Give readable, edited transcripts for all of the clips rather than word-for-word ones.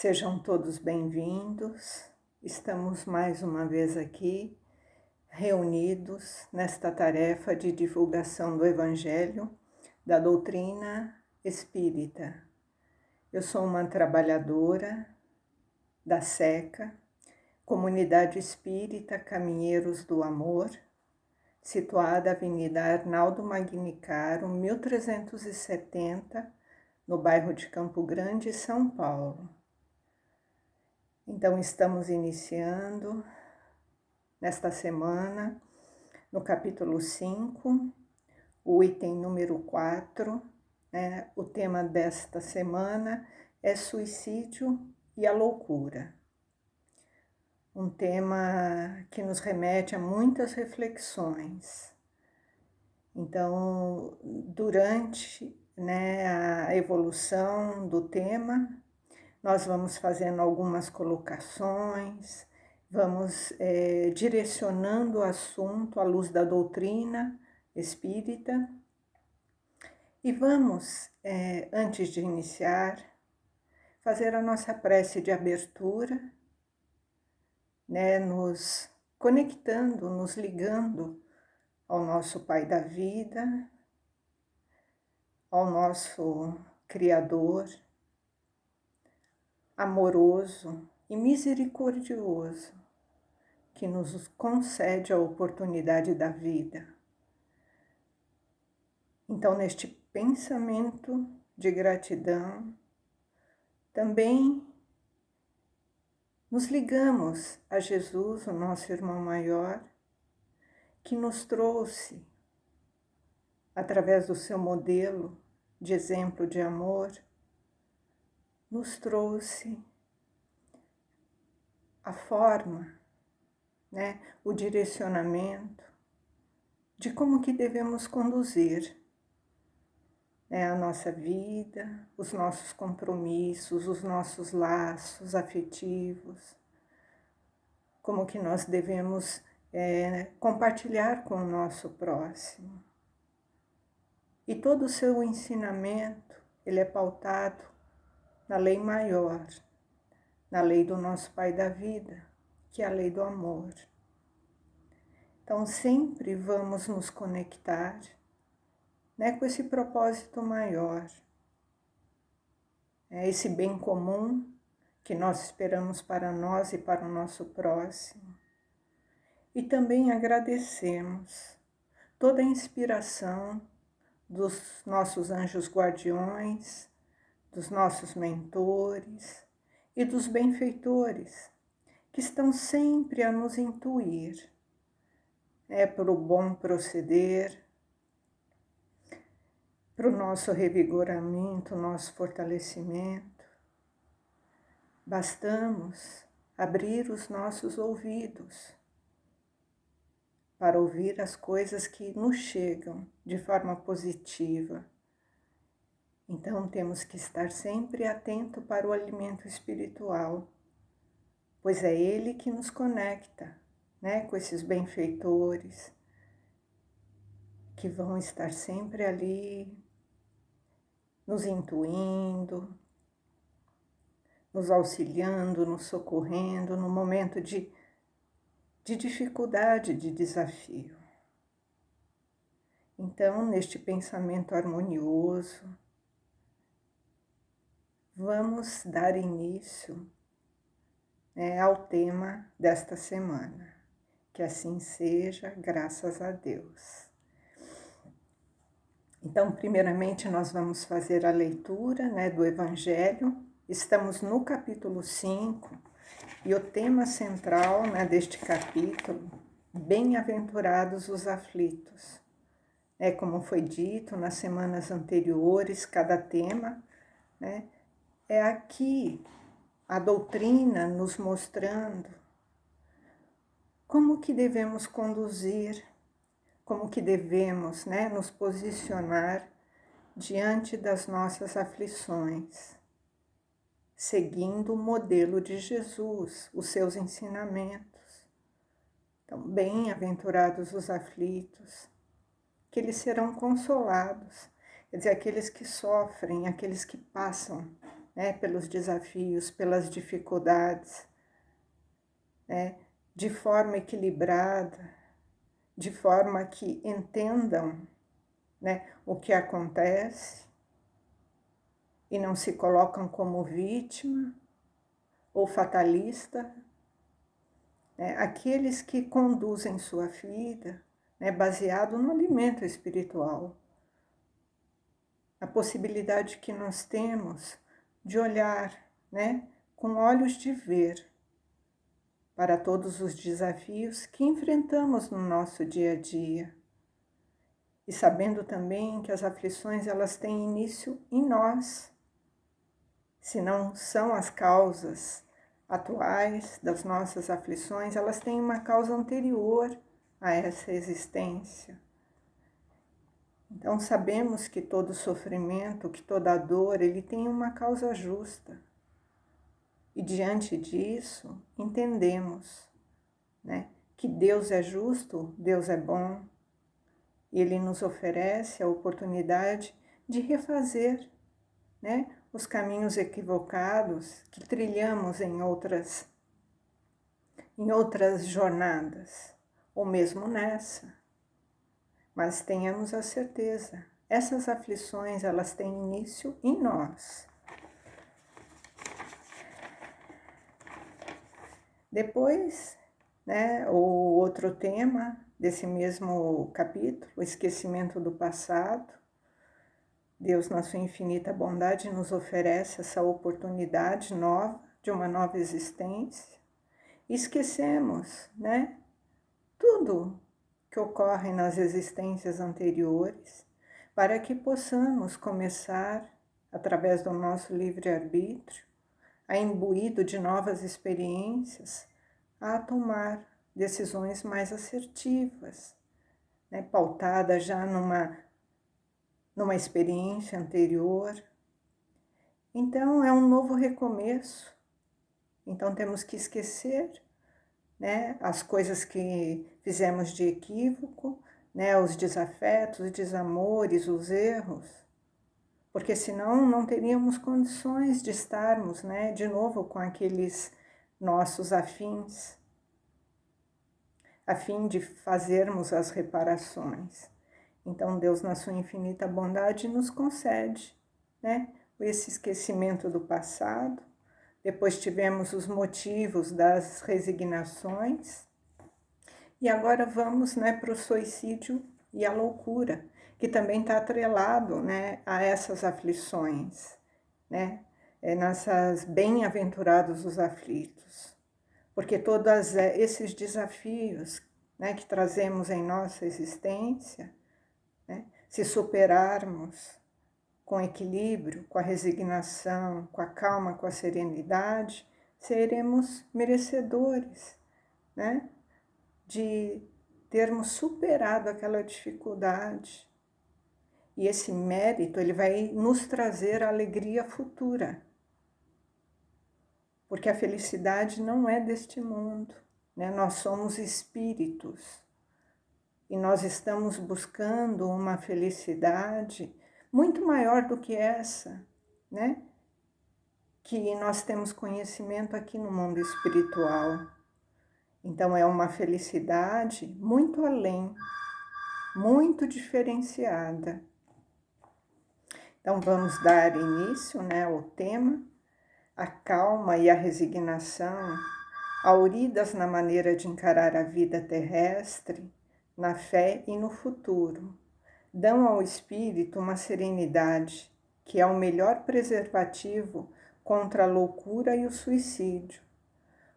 Sejam todos bem-vindos. Estamos mais uma vez aqui, reunidos nesta tarefa de divulgação do Evangelho, da doutrina espírita. Eu sou uma trabalhadora da SECA, Comunidade Espírita Caminheiros do Amor, situada na Avenida Arnaldo Magnicaro, 1370, no bairro de Campo Grande, São Paulo. Então, estamos iniciando nesta semana, no capítulo 5, o item número 4, o tema desta semana é suicídio e a loucura. Um tema que nos remete a muitas reflexões. Então, durante a evolução do tema, nós vamos fazendo algumas colocações, vamos direcionando o assunto à luz da doutrina espírita e vamos, antes de iniciar, fazer a nossa prece de abertura, nos conectando, nos ligando ao nosso Pai da vida, ao nosso Criador, amoroso e misericordioso, que nos concede a oportunidade da vida. Então, neste pensamento de gratidão, também nos ligamos a Jesus, o nosso irmão maior, que nos trouxe, através do seu modelo de exemplo de amor, nos trouxe a forma, o direcionamento de como que devemos conduzir a nossa vida, os nossos compromissos, os nossos laços afetivos, como que nós devemos compartilhar com o nosso próximo. E todo o seu ensinamento, ele é pautado na lei maior, na lei do nosso Pai da vida, que é a lei do amor. Então, sempre vamos nos conectar com esse propósito maior, esse bem comum que nós esperamos para nós e para o nosso próximo. E também agradecemos toda a inspiração dos nossos anjos guardiões, dos nossos mentores e dos benfeitores, que estão sempre a nos intuir para o bom proceder, para o nosso revigoramento, nosso fortalecimento. Bastamos abrir os nossos ouvidos para ouvir as coisas que nos chegam de forma positiva. Então, temos que estar sempre atento para o alimento espiritual, pois é ele que nos conecta, com esses benfeitores, que vão estar sempre ali, nos intuindo, nos auxiliando, nos socorrendo no momento de dificuldade, de desafio. Então, neste pensamento harmonioso, vamos dar início ao tema desta semana. Que assim seja, graças a Deus. Então, primeiramente, nós vamos fazer a leitura do Evangelho. Estamos no capítulo 5 e o tema central deste capítulo, bem-aventurados os aflitos. Como foi dito nas semanas anteriores, cada tema é aqui a doutrina nos mostrando como que devemos conduzir, como que devemos nos posicionar diante das nossas aflições, seguindo o modelo de Jesus, os seus ensinamentos. Então, bem-aventurados os aflitos, que eles serão consolados, quer dizer, aqueles que sofrem, aqueles que passam né, pelos desafios, pelas dificuldades, né, de forma equilibrada, de forma que entendam, né, o que acontece e não se colocam como vítima ou fatalista, né, aqueles que conduzem sua vida, né, baseado no alimento espiritual. A possibilidade que nós temos de olhar, né, com olhos de ver para todos os desafios que enfrentamos no nosso dia a dia. E sabendo também que as aflições elas têm início em nós. Se não são as causas atuais das nossas aflições, elas têm uma causa anterior a essa existência. Então sabemos que todo sofrimento, que toda dor, ele tem uma causa justa. E diante disso, entendemos, né, que Deus é justo, Deus é bom, e Ele nos oferece a oportunidade de refazer, né, os caminhos equivocados que trilhamos em outras jornadas, ou mesmo nessa. Mas tenhamos a certeza, essas aflições elas têm início em nós. Depois, né, o outro tema desse mesmo capítulo, o esquecimento do passado. Deus, na sua infinita bondade, nos oferece essa oportunidade nova, de uma nova existência. Esquecemos, né, tudo que ocorre nas existências anteriores, para que possamos começar, através do nosso livre-arbítrio, a imbuído de novas experiências, a tomar decisões mais assertivas, né, pautada já numa experiência anterior. Então é um novo recomeço. Então temos que esquecer, né, as coisas que fizemos de equívoco, né, os desafetos, os desamores, os erros, porque senão não teríamos condições de estarmos, né, de novo com aqueles nossos afins, a fim de fazermos as reparações. Então Deus, na sua infinita bondade, nos concede, né, esse esquecimento do passado. Depois tivemos os motivos das resignações. E agora vamos, né, para o suicídio e a loucura, que também está atrelado, né, a essas aflições, né, nessas bem-aventurados os aflitos. Porque todos esses desafios, né, que trazemos em nossa existência, né, se superarmos com equilíbrio, com a resignação, com a calma, com a serenidade, seremos merecedores, né, de termos superado aquela dificuldade. E esse mérito, ele vai nos trazer a alegria futura. Porque a felicidade não é deste mundo, né? Nós somos espíritos. E nós estamos buscando uma felicidade muito maior do que essa, né? Que nós temos conhecimento aqui no mundo espiritual. Então é uma felicidade muito além, muito diferenciada. Então vamos dar início, né, ao tema, a calma e a resignação, auridas na maneira de encarar a vida terrestre, na fé e no futuro, dão ao espírito uma serenidade que é o melhor preservativo contra a loucura e o suicídio.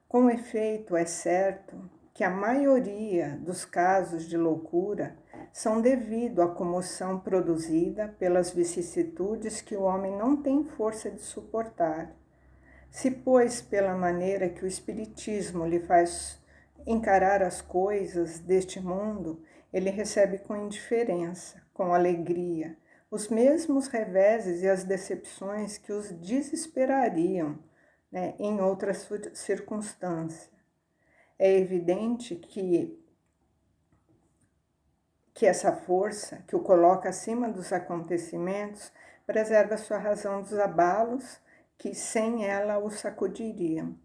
Com efeito, é certo que a maioria dos casos de loucura são devido à comoção produzida pelas vicissitudes que o homem não tem força de suportar. Se, pois, pela maneira que o Espiritismo lhe faz encarar as coisas deste mundo, ele recebe com indiferença, com alegria, os mesmos reveses e as decepções que os desesperariam, né, em outras circunstâncias. É evidente que essa força que o coloca acima dos acontecimentos preserva sua razão dos abalos que sem ela o sacudiriam.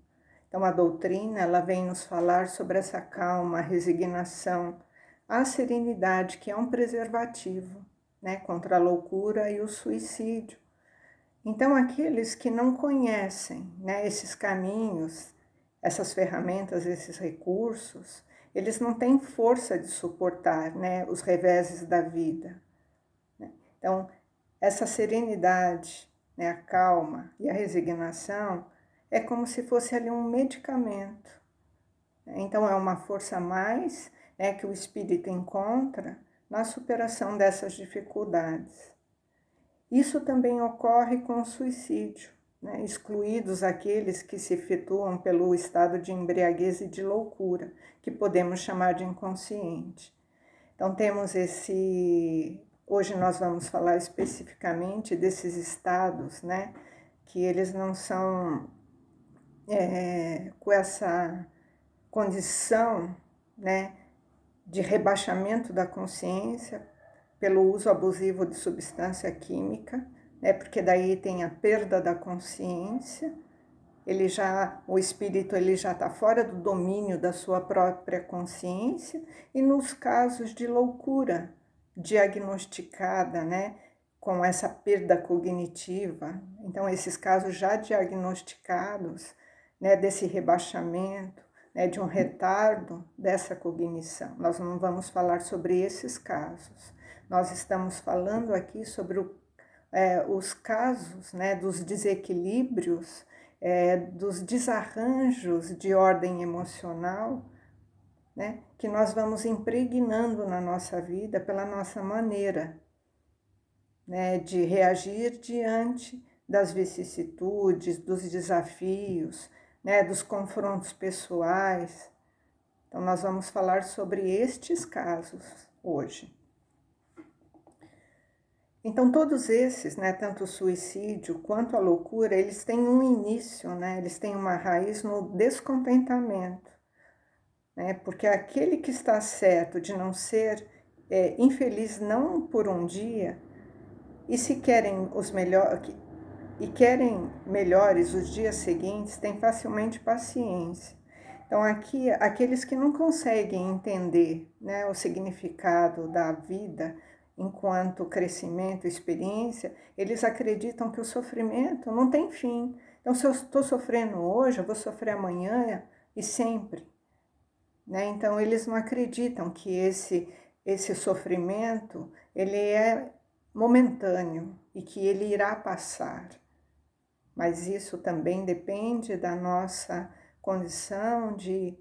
Então a doutrina, ela vem nos falar sobre essa calma, a resignação, a serenidade, que é um preservativo, né, contra a loucura e o suicídio. Então aqueles que não conhecem, né, esses caminhos, essas ferramentas, esses recursos, eles não têm força de suportar, né, os reveses da vida, né? Então essa serenidade, né, a calma e a resignação é como se fosse ali um medicamento. Então é uma força a mais, né, que o espírito encontra na superação dessas dificuldades. Isso também ocorre com o suicídio, né, excluídos aqueles que se efetuam pelo estado de embriaguez e de loucura, que podemos chamar de inconsciente. Então temos hoje nós vamos falar especificamente desses estados, né, que eles não são com essa condição, né, de rebaixamento da consciência pelo uso abusivo de substância química, né, porque daí tem a perda da consciência, o espírito ele já está fora do domínio da sua própria consciência, e nos casos de loucura diagnosticada, né, com essa perda cognitiva, então esses casos já diagnosticados, né, desse rebaixamento, né, de um retardo dessa cognição. Nós não vamos falar sobre esses casos. Nós estamos falando aqui sobre os casos, né, dos desequilíbrios, dos desarranjos de ordem emocional, né, que nós vamos impregnando na nossa vida pela nossa maneira, né, de reagir diante das vicissitudes, dos desafios, né, dos confrontos pessoais. Então nós vamos falar sobre estes casos hoje. Então todos esses, né, tanto o suicídio quanto a loucura, eles têm um início, né, eles têm uma raiz no descontentamento, né, porque aquele que está certo de não ser infeliz não por um dia, e se querem querem melhores os dias seguintes, têm facilmente paciência. Então aqui, aqueles que não conseguem entender, né, o significado da vida enquanto crescimento, experiência, eles acreditam que o sofrimento não tem fim. Então se eu estou sofrendo hoje, eu vou sofrer amanhã e sempre, né? Então eles não acreditam que esse sofrimento ele é momentâneo e que ele irá passar. Mas isso também depende da nossa condição de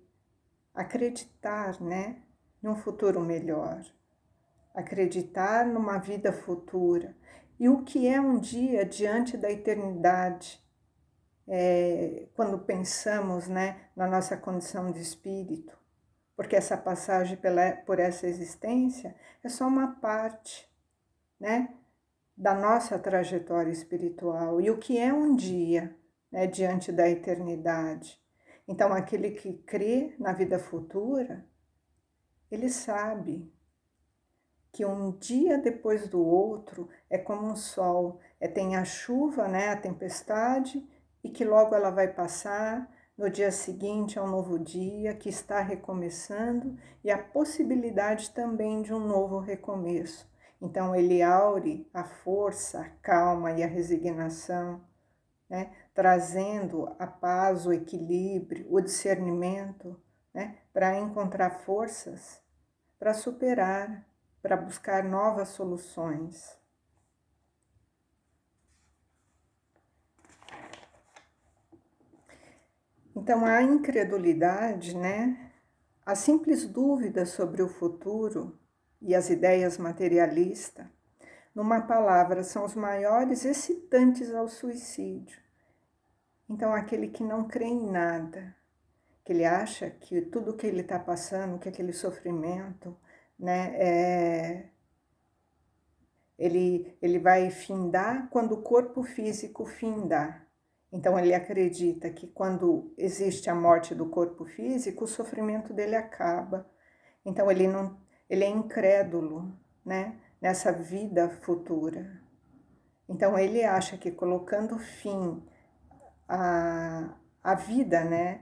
acreditar, né, num futuro melhor, acreditar numa vida futura. E o que é um dia diante da eternidade, quando pensamos, né, na nossa condição de espírito, porque essa passagem por essa existência é só uma parte, né, da nossa trajetória espiritual. E o que é um dia, né, diante da eternidade. Então aquele que crê na vida futura, ele sabe que um dia depois do outro é como um sol, tem a chuva, né, a tempestade, e que logo ela vai passar, no dia seguinte é um novo dia que está recomeçando, e a possibilidade também de um novo recomeço. Então ele aure a força, a calma e a resignação, né, trazendo a paz, o equilíbrio, o discernimento, né, para encontrar forças, para superar, para buscar novas soluções. Então a incredulidade, né, a simples dúvida sobre o futuro e as ideias materialistas, numa palavra, são os maiores excitantes ao suicídio. Então aquele que não crê em nada, que ele acha que tudo que ele está passando, que aquele sofrimento, né, ele vai findar quando o corpo físico findar. Então ele acredita que quando existe a morte do corpo físico, o sofrimento dele acaba. Então ele é incrédulo, né, nessa vida futura. Então ele acha que colocando fim a vida, né?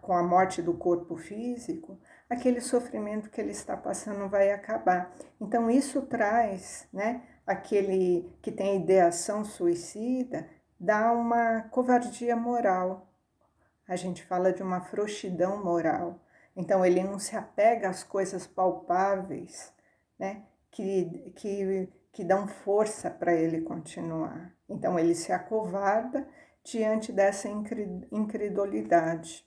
Com a morte do corpo físico, aquele sofrimento que ele está passando vai acabar. Então isso traz, né? Aquele que tem ideação suicida, dá uma covardia moral. A gente fala de uma frouxidão moral. Então ele não se apega às coisas palpáveis, né? Que dão força para ele continuar. Então ele se acovarda diante dessa incredulidade.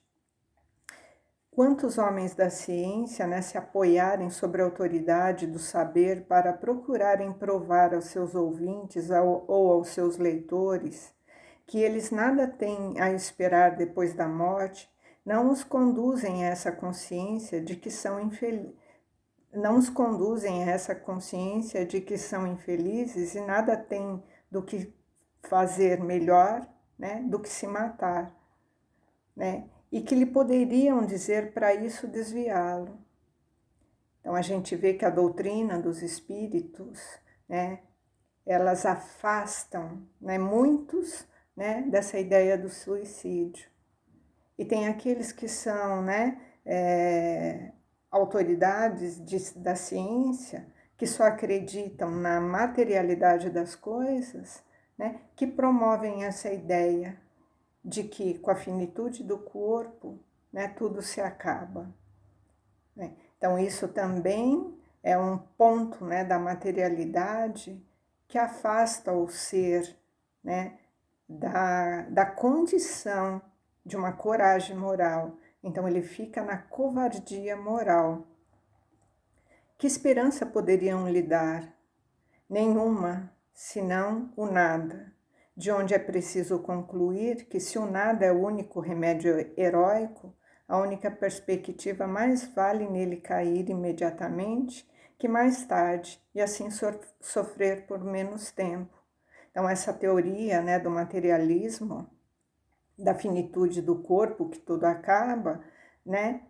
Quantos homens da ciência, né, se apoiarem sobre a autoridade do saber para procurarem provar aos seus ouvintes ou aos seus leitores que eles nada têm a esperar depois da morte, não os conduzem a essa consciência de que são infelizes e nada têm do que fazer melhor, né, do que se matar, né? E que lhe poderiam dizer para isso desviá-lo. Então a gente vê que a doutrina dos espíritos, né, elas afastam, né, muitos, né, dessa ideia do suicídio. E tem aqueles que são, né, autoridades da ciência, que só acreditam na materialidade das coisas, né, que promovem essa ideia de que com a finitude do corpo, né, tudo se acaba, né? Então isso também é um ponto, né, da materialidade que afasta o ser, né, da condição de uma coragem moral. Então ele fica na covardia moral. Que esperança poderiam lhe dar? Nenhuma, senão o nada, de onde é preciso concluir que se o nada é o único remédio heróico, a única perspectiva mais vale nele cair imediatamente que mais tarde, e assim sofrer por menos tempo. Então essa teoria, né, do materialismo, da finitude do corpo, que tudo acaba, né,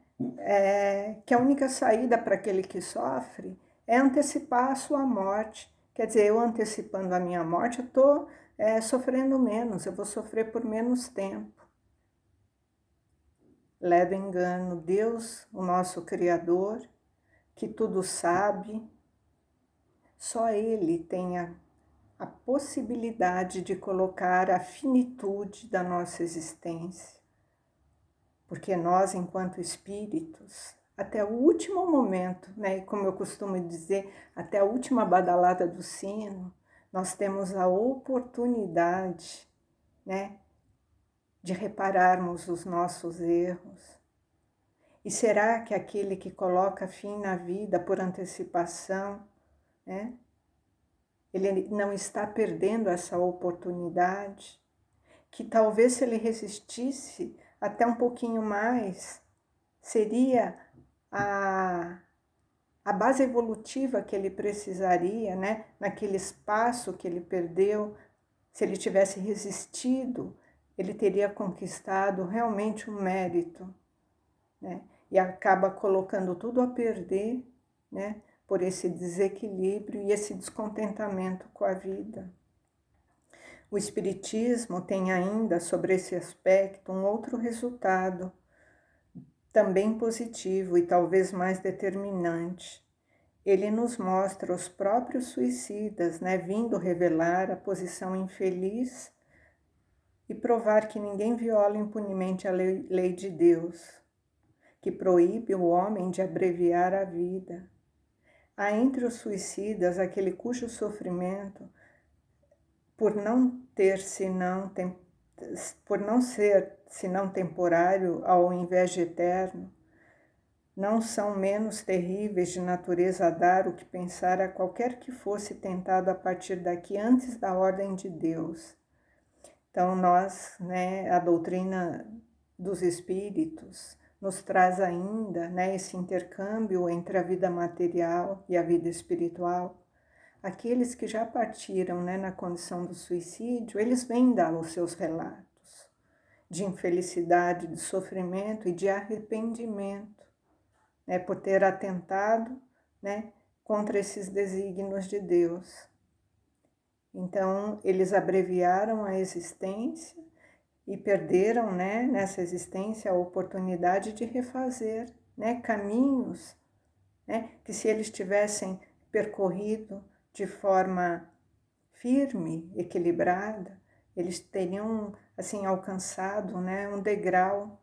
que a única saída para aquele que sofre é antecipar a sua morte. Quer dizer, eu antecipando a minha morte, eu estou sofrendo menos, eu vou sofrer por menos tempo. Leva engano, Deus, o nosso Criador, que tudo sabe, só Ele tem a possibilidade de colocar a finitude da nossa existência. Porque nós, enquanto espíritos, até o último momento, né, como eu costumo dizer, até a última badalada do sino, nós temos a oportunidade, né, de repararmos os nossos erros. E será que aquele que coloca fim na vida por antecipação, né, ele não está perdendo essa oportunidade? Que talvez se ele resistisse até um pouquinho mais, seria a base evolutiva que ele precisaria, né? Naquele espaço que ele perdeu. Se ele tivesse resistido, ele teria conquistado realmente um mérito, né? E acaba colocando tudo a perder, né? Por esse desequilíbrio e esse descontentamento com a vida. O Espiritismo tem ainda, sobre esse aspecto, um outro resultado, também positivo e talvez mais determinante. Ele nos mostra os próprios suicidas, né, vindo revelar a posição infeliz e provar que ninguém viola impunemente a lei de Deus, que proíbe o homem de abreviar a vida. Há entre os suicidas aquele cujo sofrimento, por não ser senão temporário ao invés de eterno, não são menos terríveis de natureza a dar o que pensar a qualquer que fosse tentado a partir daqui antes da ordem de Deus. Então nós, né, a doutrina dos espíritos nos traz ainda, né, esse intercâmbio entre a vida material e a vida espiritual. Aqueles que já partiram, né, na condição do suicídio, eles vêm dar os seus relatos de infelicidade, de sofrimento e de arrependimento, né, por ter atentado, né, contra esses desígnios de Deus. Então, eles abreviaram a existência e perderam, né, nessa existência a oportunidade de refazer, né, caminhos, né, que se eles tivessem percorrido de forma firme, equilibrada, eles teriam assim alcançado, né, um degrau,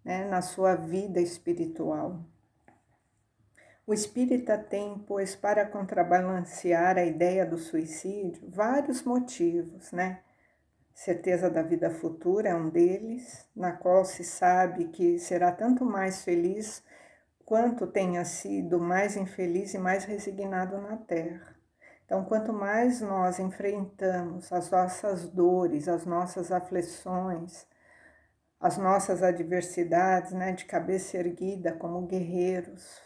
né, na sua vida espiritual. O espírita tem, pois, para contrabalancear a ideia do suicídio, vários motivos, né? Certeza da vida futura é um deles, na qual se sabe que será tanto mais feliz quanto tenha sido mais infeliz e mais resignado na Terra. Então, quanto mais nós enfrentamos as nossas dores, as nossas aflições, as nossas adversidades, né, de cabeça erguida como guerreiros,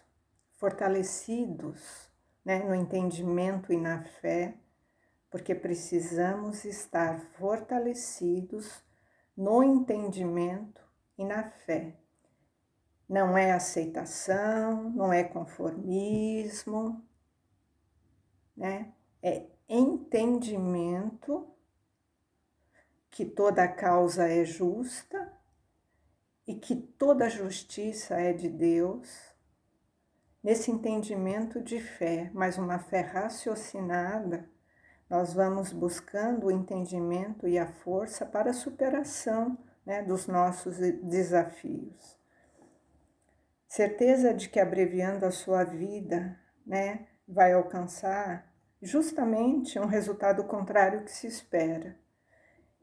fortalecidos, né, no entendimento e na fé, porque precisamos estar fortalecidos no entendimento e na fé. Não é aceitação, não é conformismo, né? É entendimento que toda causa é justa e que toda justiça é de Deus. Nesse entendimento de fé, mas uma fé raciocinada, nós vamos buscando o entendimento e a força para a superação, né, dos nossos desafios. Certeza de que abreviando a sua vida, né, vai alcançar justamente um resultado contrário que se espera.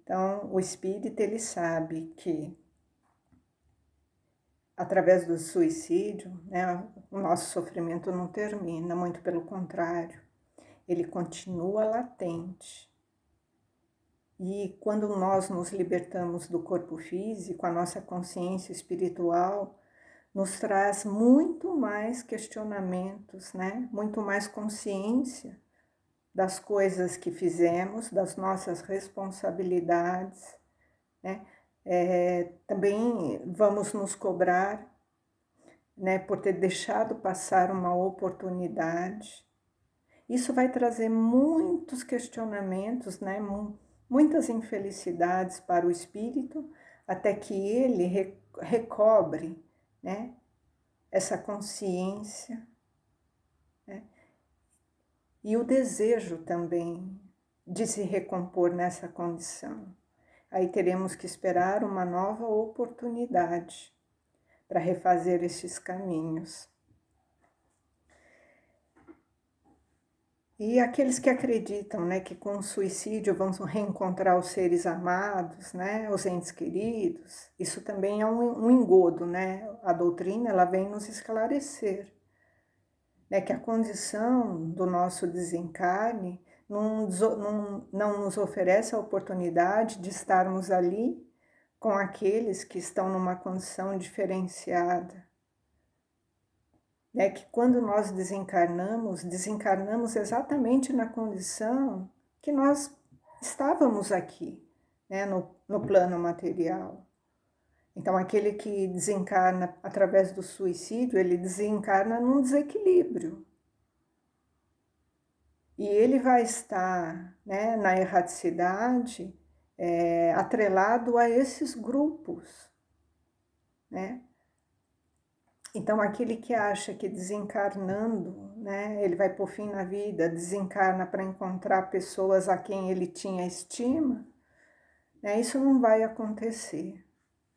Então, o espírita, ele sabe que através do suicídio, né, o nosso sofrimento não termina, muito pelo contrário, ele continua latente. E quando nós nos libertamos do corpo físico, a nossa consciência espiritual nos traz muito mais questionamentos, né? Muito mais consciência das coisas que fizemos, das nossas responsabilidades, né? Também vamos nos cobrar, né, por ter deixado passar uma oportunidade. Isso vai trazer muitos questionamentos, né, muitas infelicidades para o espírito, até que ele recobre, né, essa consciência, né, e o desejo também de se recompor nessa condição. Aí teremos que esperar uma nova oportunidade para refazer estes caminhos. E aqueles que acreditam, né, que com o suicídio vamos reencontrar os seres amados, né, os entes queridos, isso também é um engodo, né? A doutrina, ela vem nos esclarecer, né, que a condição do nosso desencarne não nos oferece a oportunidade de estarmos ali com aqueles que estão numa condição diferenciada. É que quando nós desencarnamos exatamente na condição que nós estávamos aqui, né, no plano material. Então, aquele que desencarna através do suicídio, ele desencarna num desequilíbrio. E ele vai estar, né, na erraticidade, atrelado a esses grupos, né? Então, aquele que acha que desencarnando, né, ele vai por fim na vida, desencarna para encontrar pessoas a quem ele tinha estima, né, isso não vai acontecer,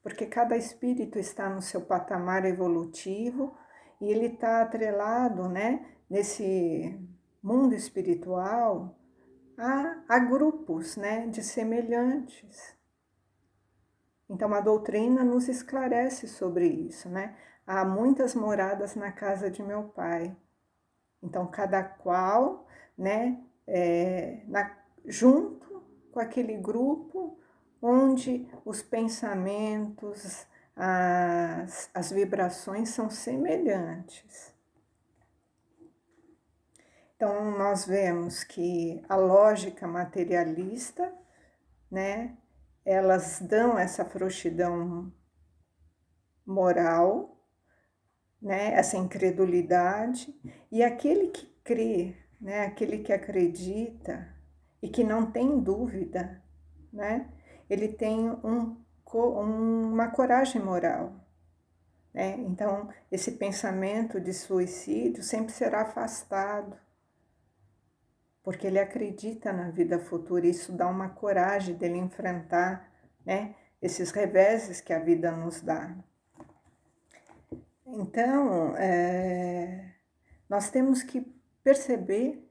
porque cada espírito está no seu patamar evolutivo e ele está atrelado, né, nesse mundo espiritual a grupos, né, de semelhantes. Então, a doutrina nos esclarece sobre isso, né? Há muitas moradas na casa de meu pai. Então, cada qual, né, junto com aquele grupo onde os pensamentos, as vibrações são semelhantes. Então, nós vemos que a lógica materialista, né, elas dão essa frouxidão moral, né, essa incredulidade, e aquele que crê, né, aquele que acredita e que não tem dúvida, né, ele tem uma coragem moral, né? Então, esse pensamento de suicídio sempre será afastado, porque ele acredita na vida futura, e isso dá uma coragem dele enfrentar, né, esses reveses que a vida nos dá. Então, nós temos que perceber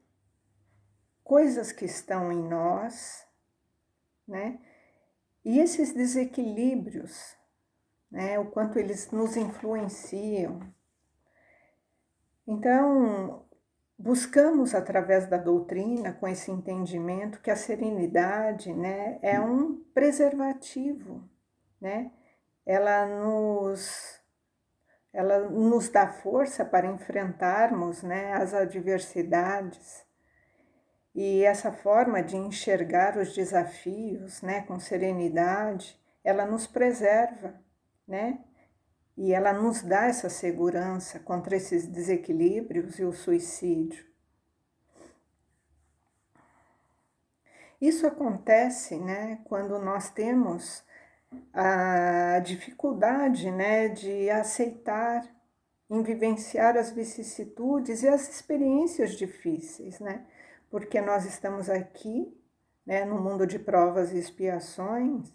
coisas que estão em nós, né, e esses desequilíbrios, né, o quanto eles nos influenciam. Então, buscamos através da doutrina, com esse entendimento, que a serenidade, né, é um preservativo, né? Ela nos dá força para enfrentarmos, né, as adversidades. E essa forma de enxergar os desafios, né, com serenidade, ela nos preserva, né? E ela nos dá essa segurança contra esses desequilíbrios e o suicídio. Isso acontece, né, quando nós temos a dificuldade, né, de aceitar, em vivenciar as vicissitudes e as experiências difíceis, né? Porque nós estamos aqui, né, no mundo de provas e expiações,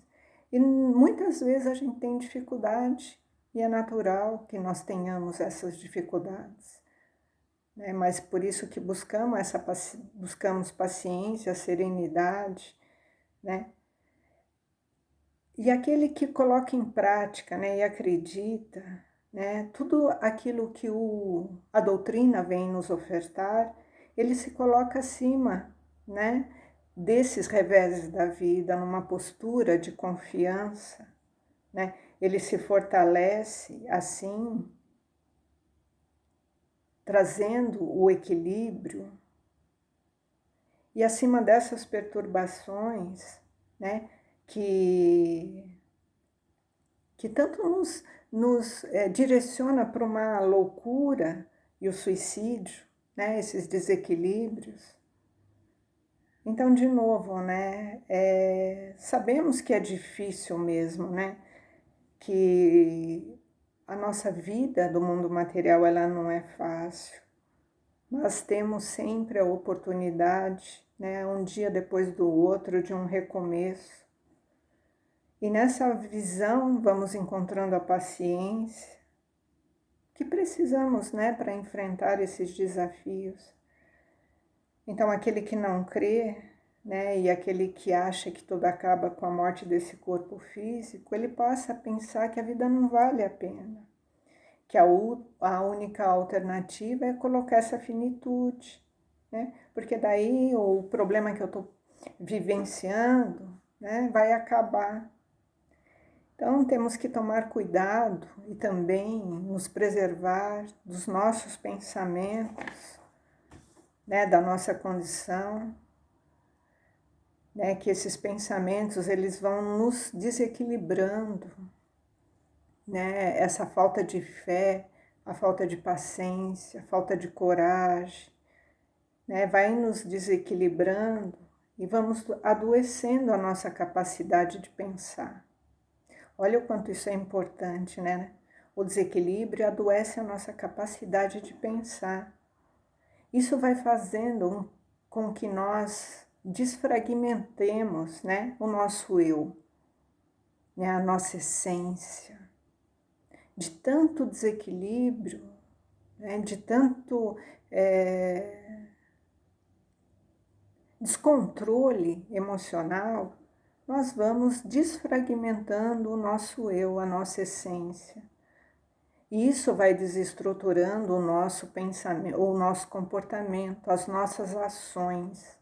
e muitas vezes a gente tem dificuldade, e é natural que nós tenhamos essas dificuldades, né? Mas por isso que buscamos paciência, serenidade, né? E aquele que coloca em prática, né, e acredita, né, tudo aquilo que a doutrina vem nos ofertar, ele se coloca acima, né, desses reveses da vida, numa postura de confiança, né? Ele se fortalece assim, trazendo o equilíbrio, e acima dessas perturbações, né, que tanto nos direciona para uma loucura e o suicídio, né, esses desequilíbrios. Então, de novo, né, sabemos que é difícil mesmo, né, que a nossa vida do mundo material ela não é fácil, mas temos sempre a oportunidade, né, um dia depois do outro, de um recomeço. E nessa visão vamos encontrando a paciência que precisamos, né, para enfrentar esses desafios. Então, aquele que não crê, né, e aquele que acha que tudo acaba com a morte desse corpo físico, ele passa a pensar que a vida não vale a pena, que a única alternativa é colocar essa finitude, né, porque daí o problema que eu estou vivenciando, né, vai acabar. Então, temos que tomar cuidado e também nos preservar dos nossos pensamentos, né, da nossa condição, né, que esses pensamentos eles vão nos desequilibrando, né, essa falta de fé, a falta de paciência, a falta de coragem, né, vai nos desequilibrando e vamos adoecendo a nossa capacidade de pensar. Olha o quanto isso é importante, né? O desequilíbrio adoece a nossa capacidade de pensar. Isso vai fazendo com que nós desfragmentemos, né, o nosso eu, né, a nossa essência. De tanto desequilíbrio, né, de tanto descontrole emocional, nós vamos desfragmentando o nosso eu, a nossa essência. E isso vai desestruturando o nosso pensamento, o nosso comportamento, as nossas ações.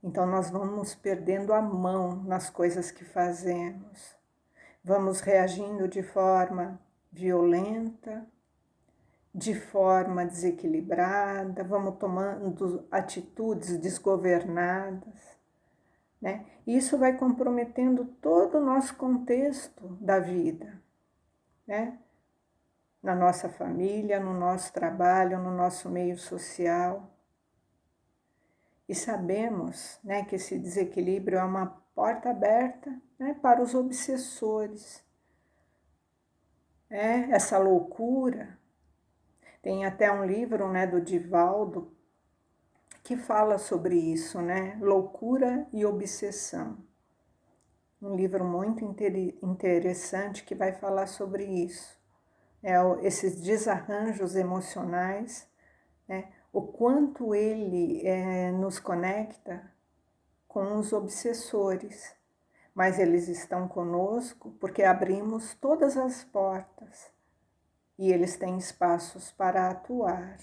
Então nós vamos perdendo a mão nas coisas que fazemos. Vamos reagindo de forma violenta, de forma desequilibrada, vamos tomando atitudes desgovernadas, né? Isso vai comprometendo todo o nosso contexto da vida, né? Na nossa família, no nosso trabalho, no nosso meio social. E sabemos, né, que esse desequilíbrio é uma porta aberta né, para os obsessores. Essa loucura, tem até um livro, né, do Divaldo que fala sobre isso, né, loucura e obsessão. Um livro muito interessante que vai falar sobre isso, esses desarranjos emocionais, né, o quanto ele nos conecta com os obsessores, mas eles estão conosco porque abrimos todas as portas e eles têm espaços para atuar.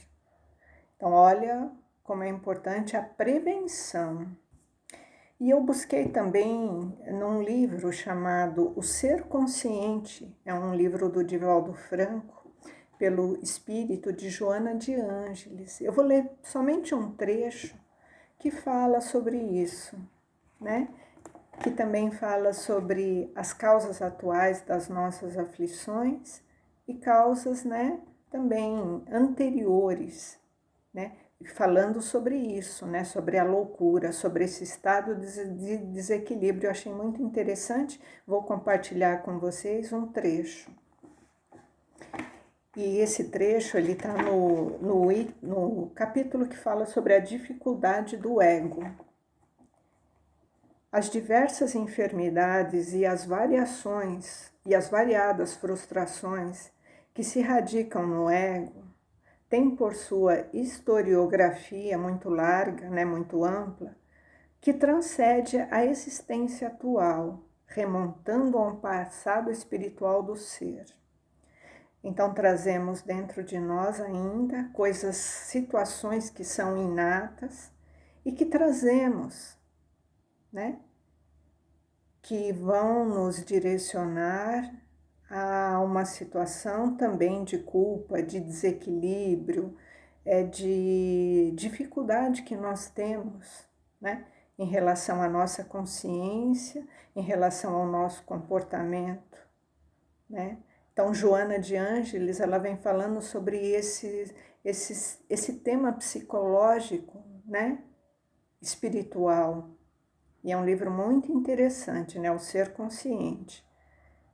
Então, olha como é importante a prevenção. E eu busquei também num livro chamado O Ser Consciente, é um livro do Divaldo Franco, pelo espírito de Joana de Ângeles. Eu vou ler somente um trecho que fala sobre isso, né? Que também fala sobre as causas atuais das nossas aflições e causas, né, também anteriores, né? Falando sobre isso, né, sobre a loucura, sobre esse estado de desequilíbrio. Eu achei muito interessante, vou compartilhar com vocês um trecho. E esse trecho, ele está no capítulo que fala sobre a dificuldade do ego. As diversas enfermidades e as variações e as variadas frustrações que se radicam no ego têm por sua historiografia muito larga, né, muito ampla, que transcende a existência atual, remontando a um passado espiritual do ser. Então trazemos dentro de nós ainda coisas, situações que são inatas e que trazemos, né, que vão nos direcionar a uma situação também de culpa, de desequilíbrio, de dificuldade que nós temos, né, em relação à nossa consciência, em relação ao nosso comportamento, né? Então, Joana de Ângeles, ela vem falando sobre esse tema psicológico, né, espiritual. E é um livro muito interessante, né, O Ser Consciente.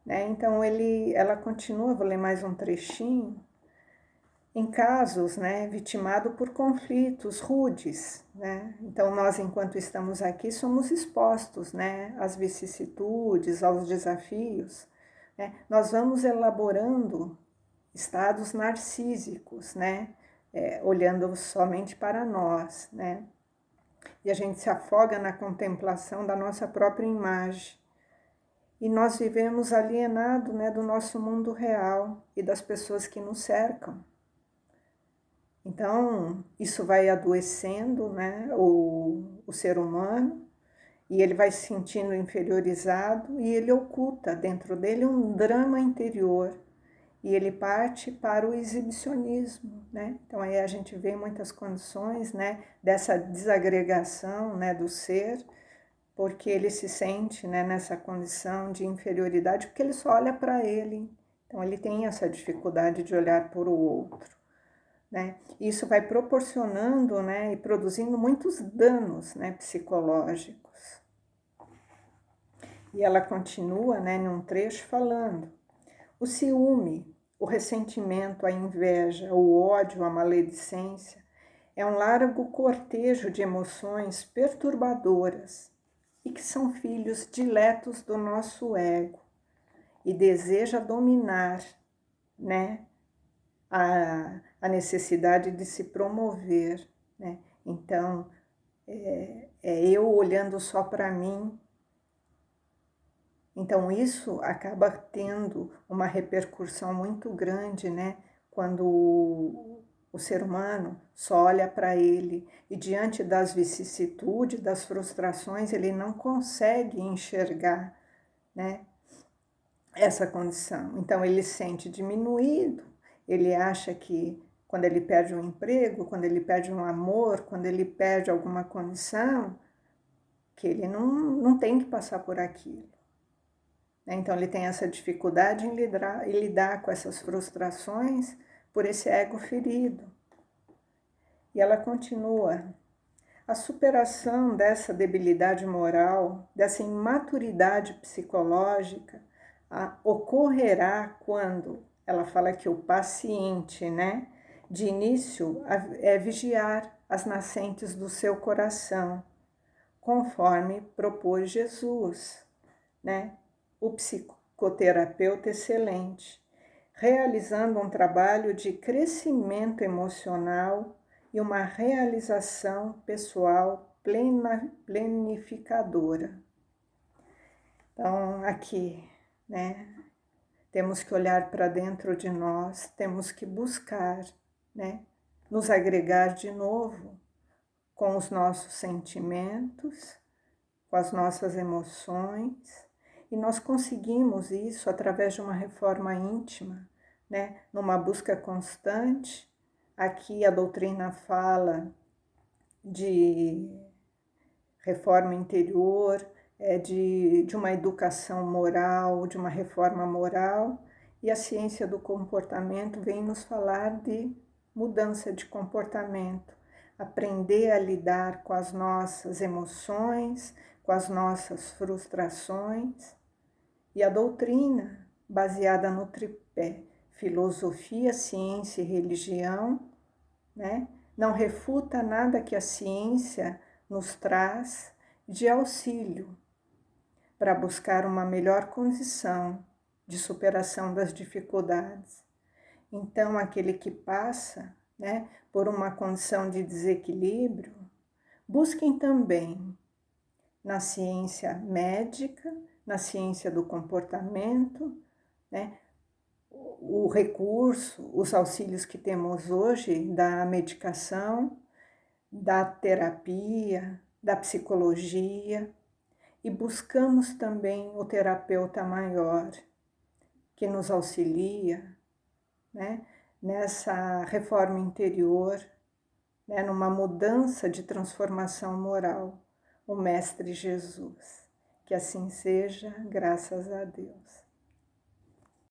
Né? Então, ela continua, vou ler mais um trechinho. Em casos, né, vitimado por conflitos rudes, né? Então nós, enquanto estamos aqui, somos expostos, né, às vicissitudes, aos desafios, né? Nós vamos elaborando estados narcísicos, né, olhando somente para nós, né? E a gente se afoga na contemplação da nossa própria imagem. E nós vivemos alienado, né, do nosso mundo real e das pessoas que nos cercam. Então, isso vai adoecendo, né, o ser humano, e ele vai se sentindo inferiorizado e ele oculta dentro dele um drama interior e ele parte para o exibicionismo, né? Então aí a gente vê muitas condições, né, dessa desagregação, né, do ser, porque ele se sente, né, nessa condição de inferioridade porque ele só olha para ele. Então ele tem essa dificuldade de olhar para o outro. Né? Isso vai proporcionando, né, e produzindo muitos danos, né, psicológicos. E ela continua, né, num trecho falando: o ciúme, o ressentimento, a inveja, o ódio, a maledicência é um largo cortejo de emoções perturbadoras e que são filhos diletos do nosso ego e deseja dominar, né, a necessidade de se promover, né? Então, eu olhando só para mim. Então, isso acaba tendo uma repercussão muito grande, né? Quando o ser humano só olha para ele e diante das vicissitudes, das frustrações, ele não consegue enxergar, né, essa condição. Então, ele se sente diminuído. Ele acha que quando ele perde um emprego, quando ele perde um amor, quando ele perde alguma condição, que ele não tem que passar por aquilo. Então ele tem essa dificuldade em lidar com essas frustrações por esse ego ferido. E ela continua: A superação dessa debilidade moral, dessa imaturidade psicológica, ocorrerá quando ela fala que o paciente, né, de início é vigiar as nascentes do seu coração, conforme propôs Jesus, né, o psicoterapeuta excelente, realizando um trabalho de crescimento emocional e uma realização pessoal planificadora. Então, aqui, né, temos que olhar para dentro de nós, temos que buscar, né, nos agregar de novo com os nossos sentimentos, com as nossas emoções, e nós conseguimos isso através de uma reforma íntima, né, numa busca constante. Aqui a doutrina fala de reforma interior, de uma educação moral, de uma reforma moral, e a ciência do comportamento vem nos falar de mudança de comportamento, aprender a lidar com as nossas emoções, com as nossas frustrações. E a doutrina, baseada no tripé filosofia, ciência e religião, né, não refuta nada que a ciência nos traz de auxílio para buscar uma melhor condição de superação das dificuldades. Então, aquele que passa, né, por uma condição de desequilíbrio, busquem também na ciência médica, na ciência do comportamento, né, o recurso, os auxílios que temos hoje da medicação, da terapia, da psicologia, e buscamos também o terapeuta maior, que nos auxilia, né, nessa reforma interior, né, numa mudança de transformação moral, o Mestre Jesus. Que assim seja, graças a Deus.